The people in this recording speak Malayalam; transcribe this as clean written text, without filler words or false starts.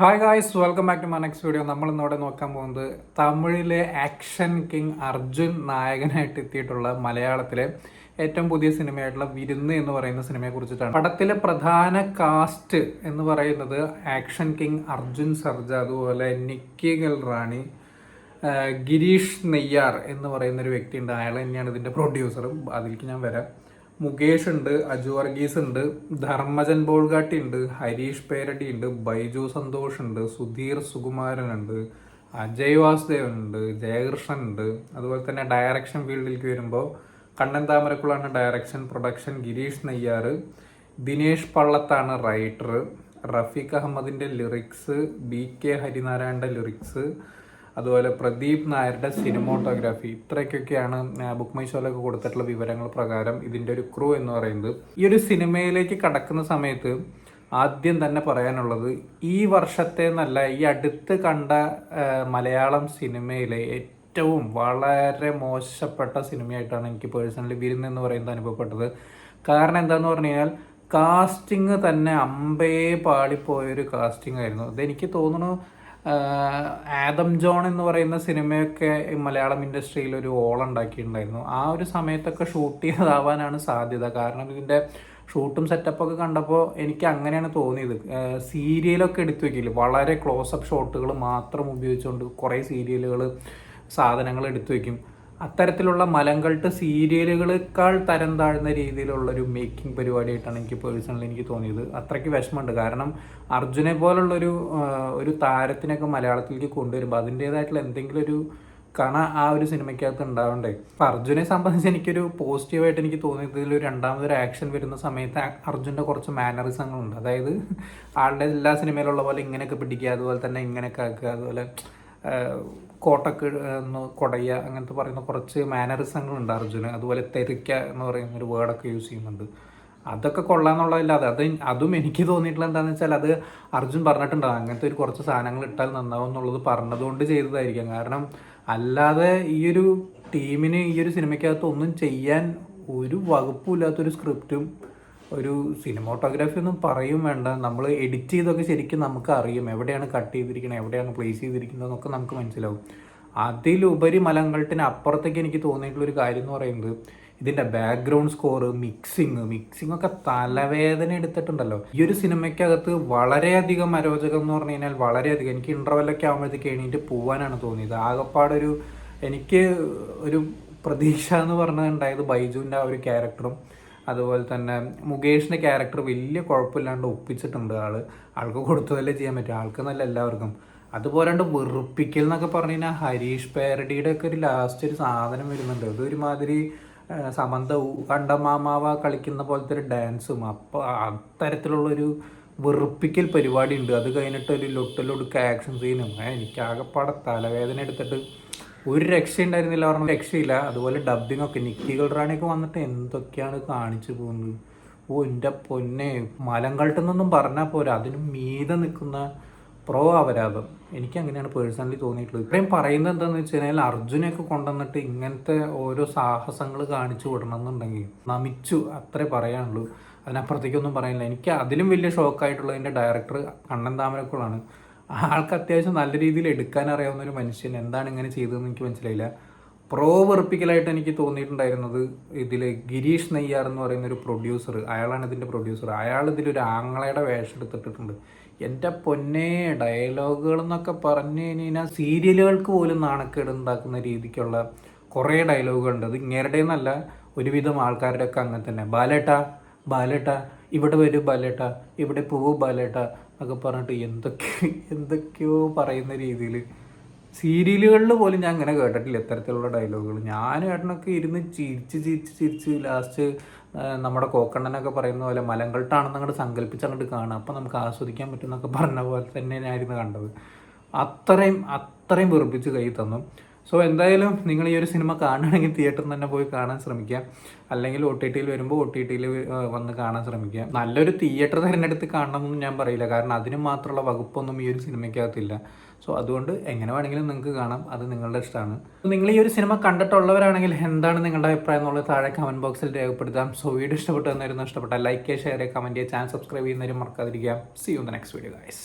Hi guys, welcome back to my next video. നമ്മൾ ഇന്നിവിടെ നോക്കാൻ പോകുന്നത് തമിഴിലെ ആക്ഷൻ കിങ് അർജുൻ നായകനായിട്ട് എത്തിയിട്ടുള്ള മലയാളത്തിലെ ഏറ്റവും പുതിയ സിനിമയായിട്ടുള്ള വിരുന്ന് എന്ന് പറയുന്ന സിനിമയെ കുറിച്ചിട്ടാണ്. പടത്തിലെ പ്രധാന കാസ്റ്റ് എന്ന് പറയുന്നത് ആക്ഷൻ കിങ് അർജുൻ സർജ, അതുപോലെ നിക്കി ഗൽറാണി, ഗിരീഷ് നെയ്യാർ എന്ന് പറയുന്ന ഒരു വ്യക്തിയുണ്ട്. അയാൾ തന്നെയാണ് ഇതിൻ്റെ പ്രൊഡ്യൂസറും. അതിലേക്ക് ഞാൻ വരാം. മുകേഷ് ഉണ്ട്, അജു വർഗീസ് ഉണ്ട്, ധർമ്മജൻ ബോൾഗാട്ടി ഉണ്ട്, ഹരീഷ് പേരടി ഉണ്ട്, ബൈജു സന്തോഷ് ഉണ്ട്, സുധീർ സുകുമാരൻ ഉണ്ട്, അജയ് വാസുദേവൻ ഉണ്ട്, ജയകൃഷ്ണൻ ഉണ്ട്. അതുപോലെ തന്നെ ഡയറക്ഷൻ ഫീൽഡിലേക്ക് വരുമ്പോൾ കണ്ണൻ താമരക്കുളാണ് ഡയറക്ഷൻ, പ്രൊഡക്ഷൻ ഗിരീഷ് നെയ്യാർ, ദിനേഷ് പള്ളത്താണ് റൈറ്റർ, റഫീഖ് അഹമ്മദിൻ്റെ ലിറിക്സ്, BK ഹരിനാരായണൻ്റെ ലിറിക്സ്, അതുപോലെ പ്രദീപ് നായരുടെ സിനിമോട്ടോഗ്രാഫി. ഇത്രയ്ക്കൊക്കെയാണ് ബുക്ക് മൈ ഷോയിലൊക്കെ കൊടുത്തിട്ടുള്ള വിവരങ്ങൾ പ്രകാരം ഇതിൻ്റെ ഒരു ക്രൂ എന്ന് പറയുന്നത്. ഈ ഒരു സിനിമയിലേക്ക് കടക്കുന്ന സമയത്ത് ആദ്യം തന്നെ പറയാനുള്ളത്, ഈ വർഷത്തെ എന്നല്ല, ഈ അടുത്ത് കണ്ട മലയാളം സിനിമയിലെ ഏറ്റവും വളരെ മോശപ്പെട്ട സിനിമയായിട്ടാണ് എനിക്ക് പേഴ്സണലി വിരുന്ന് എന്ന് പറയുന്നത് അനുഭവപ്പെട്ടത്. കാരണം എന്താണെന്ന് പറഞ്ഞു കഴിഞ്ഞാൽ കാസ്റ്റിംഗ് തന്നെ അമ്പേ പാളിപ്പോയൊരു കാസ്റ്റിംഗ് ആയിരുന്നു. അതെനിക്ക് തോന്നുന്നു ആദം ജോൺ എന്ന് പറയുന്ന സിനിമയൊക്കെ മലയാളം ഇൻഡസ്ട്രിയിൽ ഒരു ഓളുണ്ടാക്കിയിട്ടുണ്ടായിരുന്നു. ആ ഒരു സമയത്തൊക്കെ ഷൂട്ട് ചെയ്തതാവാനാണ് സാധ്യത. കാരണം ഇതിൻ്റെ ഷൂട്ടും സെറ്റപ്പൊക്കെ കണ്ടപ്പോൾ എനിക്ക് അങ്ങനെയാണ് തോന്നിയത്. സീരിയലൊക്കെ എടുത്തു വയ്ക്കില്ല, വളരെ ക്ലോസപ്പ് ഷോട്ടുകൾ മാത്രം ഉപയോഗിച്ചുകൊണ്ട് കുറേ സീരിയലുകൾ സാധനങ്ങൾ എടുത്തു വയ്ക്കും. അത്തരത്തിലുള്ള മലങ്കൾട്ട് സീരിയലുകളേക്കാൾ തരം താഴ്ന്ന രീതിയിലുള്ളൊരു മേക്കിംഗ് പരിപാടിയായിട്ടാണ് എനിക്ക് തോന്നിയത്. അത്രയ്ക്ക് വിഷമമുണ്ട്. കാരണം അർജുനെ പോലുള്ളൊരു ഒരു താരത്തിനൊക്കെ മലയാളത്തിലേക്ക് കൊണ്ടുവരുമ്പോൾ അതിൻ്റേതായിട്ടുള്ള എന്തെങ്കിലും ഒരു ആ ഒരു സിനിമയ്ക്കകത്ത് ഉണ്ടാവണ്ടേ. അപ്പം അർജുനെ സംബന്ധിച്ച് എനിക്കൊരു പോസിറ്റീവായിട്ട് എനിക്ക് തോന്നിയത്, ഇതിലൊരു രണ്ടാമതൊരു ആക്ഷൻ വരുന്ന സമയത്ത് അർജുൻ്റെ കുറച്ച് മാനറിസങ്ങളുണ്ട്. അതായത് ആളുടെ എല്ലാ സിനിമയിലുള്ള പോലെ ഇങ്ങനെയൊക്കെ പിടിക്കുക, അതുപോലെ തന്നെ ഇങ്ങനെയൊക്കെ ആക്കുക, അതുപോലെ കോട്ടക്ക് കൊടയുക, അങ്ങനത്തെ പറയുന്ന കുറച്ച് മാനറിസങ്ങളുണ്ട് അർജുന്. അതുപോലെ തെറിക്ക എന്ന് പറയുന്ന ഒരു വേർഡൊക്കെ യൂസ് ചെയ്യുന്നുണ്ട്. അതൊക്കെ കൊള്ളാമെന്നുള്ളതല്ലാതെ അതും എനിക്ക് തോന്നിയിട്ടുള്ള എന്താണെന്ന് വെച്ചാൽ, അത് അർജുൻ പറഞ്ഞിട്ടുണ്ടാകും അങ്ങനത്തെ ഒരു കുറച്ച് സാധനങ്ങൾ ഇട്ടാൽ നന്നാവും എന്നുള്ളത് പറഞ്ഞതുകൊണ്ട് ചെയ്തതായിരിക്കാം. കാരണം അല്ലാതെ ഈ ഒരു ടീമിന് ഈ ഒരു സിനിമയ്ക്കകത്ത് ഒന്നും ചെയ്യാൻ ഒരു വകുപ്പില്ലാത്തൊരു സ്ക്രിപ്റ്റും ഒരു സിനിമോട്ടോഗ്രാഫി ഒന്നും പറയും വേണ്ട. നമ്മൾ എഡിറ്റ് ചെയ്തൊക്കെ ശരിക്കും നമുക്ക് അറിയും എവിടെയാണ് കട്ട് ചെയ്തിരിക്കുന്നത്, എവിടെയാണ് പ്ലേസ് ചെയ്തിരിക്കുന്നത് എന്നൊക്കെ നമുക്ക് മനസ്സിലാവും. അതിലുപരി മലങ്കൾട്ടിന് അപ്പുറത്തേക്ക് എനിക്ക് തോന്നിയിട്ടുള്ളൊരു കാര്യം എന്ന് പറയുന്നത്, ഇതിൻ്റെ ബാക്ക്ഗ്രൗണ്ട് സ്കോർ, മിക്സിങ് ഒക്കെ തലവേദന എടുത്തിട്ടുണ്ടല്ലോ. ഈ ഒരു സിനിമയ്ക്കകത്ത് വളരെയധികം അരോചകം എന്ന് പറഞ്ഞു കഴിഞ്ഞാൽ വളരെയധികം. എനിക്ക് ഇൻ്റർവെല്ലൊക്കെ ആകുമ്പോഴത്തേക്ക് എണീറ്റ് പോകാനാണ് തോന്നിയത്. ആകെപ്പാടൊരു എനിക്ക് ഒരു പ്രതീക്ഷ എന്ന് പറഞ്ഞതുണ്ടായത് ബൈജുവിൻ്റെ ആ ഒരു ക്യാരക്ടറും, അതുപോലെ തന്നെ മുകേഷിൻ്റെ ക്യാരക്ടർ വലിയ കുഴപ്പമില്ലാണ്ട് ഒപ്പിച്ചിട്ടുണ്ട്. ആൾക്ക് കൊടുത്തതല്ലേ ചെയ്യാൻ പറ്റും, ആൾക്ക് നല്ല എല്ലാവർക്കും. അതുപോലാണ്ട് വെറുപ്പിക്കൽ എന്നൊക്കെ പറഞ്ഞു കഴിഞ്ഞാൽ ഹരീഷ് പേരടിയുടെ ഒക്കെ ഒരു ലാസ്റ്റ് ഒരു സാധനം വരുന്നുണ്ട്. അതൊരുമാതിരി സമന്ത കണ്ടമാമാവ കളിക്കുന്ന പോലത്തെ ഒരു ഡാൻസും, അപ്പോൾ അത്തരത്തിലുള്ളൊരു വെറുപ്പിക്കൽ പരിപാടി ഉണ്ട്. അത് കഴിഞ്ഞിട്ട് ഒരു ലൊട്ടലൊടുക്ക ആക്ഷൻ സീനും എനിക്ക് ആകെപ്പാടെ തലവേദന എടുത്തിട്ട് ഒരു രക്ഷയുണ്ടായിരുന്നില്ല, പറഞ്ഞ രക്ഷയില്ല. അതുപോലെ ഡബ്ബിങ് ഒക്കെ നിക്കി ഗൽറാണിയൊക്കെ വന്നിട്ട് എന്തൊക്കെയാണ് കാണിച്ചു പോകുന്നത്. എൻ്റെ പൊന്നെ, മലങ്കൾട്ടെന്നൊന്നും പറഞ്ഞാൽ പോരാ, അതിന് മീതെ നിൽക്കുന്ന പ്രോ അപരാധം. എനിക്ക് അങ്ങനെയാണ് പേഴ്സണലി തോന്നിയിട്ടുള്ളത്. ഇത്രയും പറയുന്നത് എന്താണെന്ന് വെച്ച് കഴിഞ്ഞാൽ, അർജുനെയൊക്കെ കൊണ്ടുവന്നിട്ട് ഇങ്ങനത്തെ ഓരോ സാഹസങ്ങൾ കാണിച്ചു വിടണമെന്നുണ്ടെങ്കിൽ നമിച്ചു, അത്രേ പറയാനുള്ളൂ. അതിനപ്പുറത്തേക്കൊന്നും പറയാനില്ല. എനിക്ക് അതിലും വലിയ ഷോക്കായിട്ടുള്ളതിൻ്റെ ഡയറക്ടർ കണ്ണൻ താമരക്കുളാണ്. ആൾക്ക് അത്യാവശ്യം നല്ല രീതിയിൽ എടുക്കാൻ അറിയാവുന്ന ഒരു മനുഷ്യൻ എന്താണ് ഇങ്ങനെ ചെയ്തതെന്ന് എനിക്ക് മനസ്സിലായില്ല. വെറുപ്പിക്കലായിട്ട് എനിക്ക് തോന്നിയിട്ടുണ്ടായിരുന്നത് ഇതിൽ ഗിരീഷ് നെയ്യാർ എന്ന് പറയുന്ന ഒരു പ്രൊഡ്യൂസർ, അയാളാണ് ഇതിൻ്റെ പ്രൊഡ്യൂസർ. അയാൾ ഇതിലൊരു ആങ്ങളയുടെ വേഷം എടുത്തിട്ടുണ്ട്. എൻ്റെ പൊന്നെ, ഡയലോഗുകൾ എന്നൊക്കെ പറഞ്ഞു കഴിഞ്ഞാൽ സീരിയലുകൾക്ക് പോലും നാണക്കേട് ഉണ്ടാക്കുന്ന രീതിക്കുള്ള കുറേ ഡയലോഗുകളുണ്ട്. അത് ഇങ്ങേരുടെ എന്നല്ല, ഒരുവിധം ആൾക്കാരുടെ ഒക്കെ അങ്ങനെ തന്നെ. ബാലേട്ട ഇവിടെ വരൂ, ബാലേട്ട ഇവിടെ പോവൂ, ബാലേട്ട എന്നൊക്കെ പറഞ്ഞിട്ട് എന്തൊക്കെയോ പറയുന്ന രീതിയിൽ സീരിയലുകളിൽ പോലും ഞാൻ അങ്ങനെ കേട്ടിട്ടില്ല ഇത്തരത്തിലുള്ള ഡയലോഗുകൾ. ഞാൻ ഏട്ടനൊക്കെ ഇരുന്ന് ചിരിച്ച് ലാസ്റ്റ് നമ്മുടെ കോക്കണ്ണനൊക്കെ പറയുന്ന പോലെ മലങ്കൾട്ടാണെന്ന് അങ്ങോട്ട് സങ്കല്പിച്ച് അങ്ങോട്ട് കാണുക, അപ്പം നമുക്ക് ആസ്വദിക്കാൻ പറ്റും എന്നൊക്കെ പറഞ്ഞ പോലെ തന്നെ ഞാനിരുന്ന് കണ്ടത്. അത്രയും വെറുപ്പിച്ച് കൈ തന്നു. സോ എന്തായാലും നിങ്ങൾ ഈ ഒരു സിനിമ കാണുകയാണെങ്കിൽ തിയേറ്ററിൽ തന്നെ പോയി കാണാൻ ശ്രമിക്കുക, അല്ലെങ്കിൽ OTTയിൽ വരുമ്പോൾ OTTയിൽ വന്ന് കാണാൻ ശ്രമിക്കുക. നല്ലൊരു തിയേറ്റർ തിരഞ്ഞെടുത്ത് കാണണമെന്നൊന്നും ഞാൻ പറയില്ല, കാരണം അതിന് മാത്രമുള്ള വകുപ്പൊന്നും ഈ ഒരു സിനിമയ്ക്കകത്തില്ല. സോ അതുകൊണ്ട് എങ്ങനെ വേണമെങ്കിലും നിങ്ങൾക്ക് കാണാം, അത് നിങ്ങളുടെ ഇഷ്ടമാണ്. നിങ്ങൾ ഈ ഒരു സിനിമ കണ്ടിട്ടുള്ളവരാണെങ്കിൽ എന്താണ് നിങ്ങളുടെ അഭിപ്രായം എന്നുള്ളത് താഴെ കമൻറ്റ് ബോക്സിൽ രേഖപ്പെടുത്താം. സോ വീഡിയോ ഇഷ്ടപ്പെട്ടു ഇഷ്ടപ്പെട്ടാൽ ലൈക്ക് ചെയ്യുക, ഷെയർ ചെയ്യുക, കമൻറ്റ് ചെയ്യുക, ചാനൽ സബ്സ്ക്രൈബ് ചെയ്യുന്നവരും മറക്കാതിരിക്കുക. See you in the next video guys.